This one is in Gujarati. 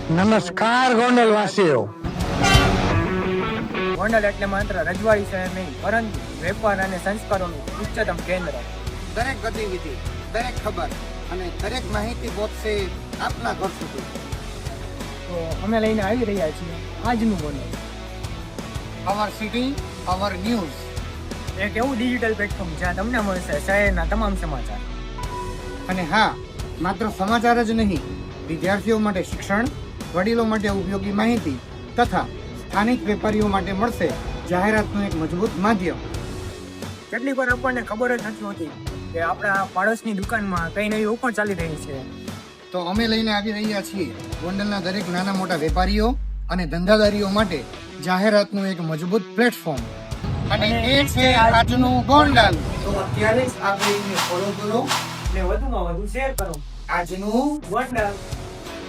નમસ્કાર ગોંડલવાસીઓ. ગોંડલ એટલે માત્ર રજવાડી શહેર નહીં, પરંતુ વેપાર અને સંસ્કારોનું ઉચ્ચતમ કેન્દ્ર. દરેક ગતિવિધિ, દરેક ખબર અને દરેક માહિતી પહોંચશે આપના ઘર સુધી. તો અમે લઈને આવી રહ્યા છીએ આજનું Gondal, our city, our news. એક એવું ડિજિટલ પ્લેટફોર્મ જ્યાં તમને મળશે શહેરના તમામ સમાચાર. અને હા, માત્ર સમાચાર જ નહીં, વિદ્યાર્થીઓ માટે શિક્ષણ, વડીલો માટે ઉપયોગી માહિતી તથા સ્થાનિક વેપારીઓ માટે મળશે જાહેરાતનું એક મજબૂત માધ્યમ. કેટલીક વાર આપણને ખબર જ નથી હોતી કે આપણા પાડોશની દુકાનમાં કઈ નવી ઓફર ચાલી રહી છે. તો અમે લઈને આવી રહ્યા છીએ ગોંડલના દરેક નાના મોટા વેપારીઓ અને ધંધાદારીઓ માટે જાહેરાતનું એક મજબૂત પ્લેટફોર્મ. અને એ છે આજનું ગોંડલ. તો અત્યારે જ આ પેજને ફોલો કરો અને વધુમાં વધુ શેર કરો. આજનું ગોંડલ.